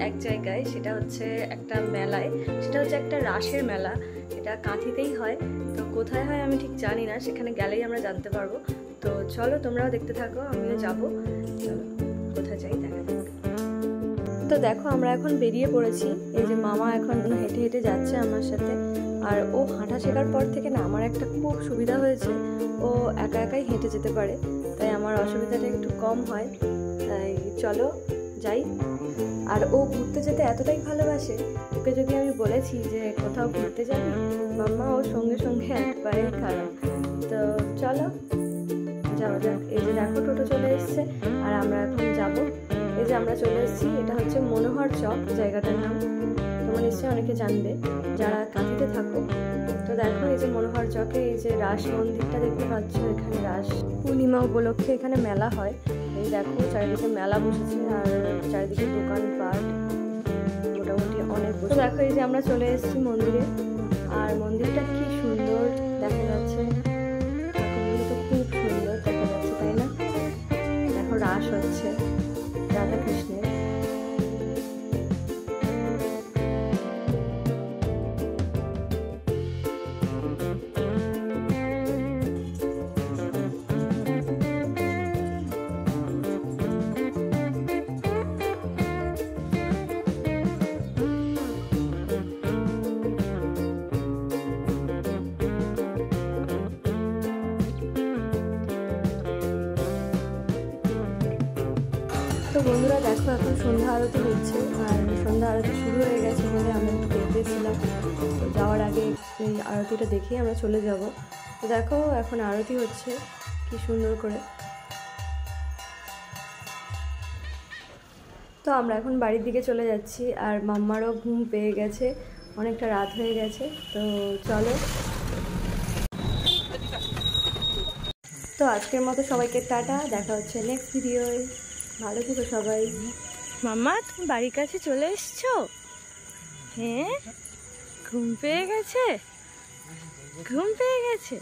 এক জায়গায়, সেটা হচ্ছে একটা মেলায়, সেটা হচ্ছে একটা রাসের মেলা। এটা কাঁথিতেই হয়, তো কোথায় হয় আমি ঠিক জানি না, সেখানে গেলেই আমরা জানতে পারবো। তো চলো তোমরাও দেখতে থাকো, আমিও যাবো। চলো কোথায় যাই দেখা যাক। তো দেখো আমরা এখন বেরিয়ে পড়েছি। এই যে মামা এখন হেঁটে হেঁটে যাচ্ছে আমার সাথে। আর ও হাঁটা শেখার পর থেকে না আমার একটা খুব সুবিধা হয়েছে, ও একা একাই হেঁটে যেতে পারে, তাই আমার অসুবিধাটা একটু কম হয়। তাই চলো যাই। আর ও ঘুরতে যেতে এতটাই ভালোবাসে, ওকে যদি আমি বলেছি যে কোথাও ঘুরতে যাবি মাম্মা, ওর সঙ্গে সঙ্গে একবারে খারাপ। তো চলো যাওয়া যাক। এই যে দেখো টোটো চলে এসছে আর আমরা এখন যাব। এই যে আমরা চলে এসেছি, এটা হচ্ছে মনোহর চক জায়গাটার নাম। তোমরা নিশ্চয়ই অনেকে জানবে যারা কাঁথিতে থাকো। তো দেখো এই যে মনোহর চকে এই যে রাস মন্দিরটা দেখতে পাচ্ছ, এখানে রাস পূর্ণিমা উপলক্ষে এখানে মেলা হয়। এই দেখো চারিদিকে মেলা বসেছে আর চারিদিকে দোকানপাট মোটামুটি অনেক বসে। দেখো এই যে আমরা চলে এসেছি মন্দিরে, আর মন্দিরটা কি সুন্দর দেখা যাচ্ছে, ঠাকুরগুলো তো খুব সুন্দর দেখা যাচ্ছে, তাই না? দেখো রাস হচ্ছে রাধা কৃষ্ণের। তো বন্ধুরা দেখো এখন সন্ধ্যা আরতি হচ্ছে, আর সন্ধ্যা আরতি শুরু হয়ে গেছে বলে আমরা একটু দেখতেছিলাম। তো যাওয়ার আগে এই আরতিটা দেখেই আমরা চলে যাব। তো দেখো এখন আরতি হচ্ছে কি সুন্দর করে। তো আমরা এখন বাড়ির দিকে চলে যাচ্ছি, আর মাম্মারও ঘুম পেয়ে গেছে, অনেকটা রাত হয়ে গেছে। তো চলো। তো আজকের মতো সবাইকে টাটা, দেখা হচ্ছে নেক্সট ভিডিওয়। ভালো থেকো সবাই। মাম্মা তুমি বাড়ির কাছে চলে এসছো? হ্যাঁ, ঘুম পেয়ে গেছে, ঘুম পেয়ে গেছে।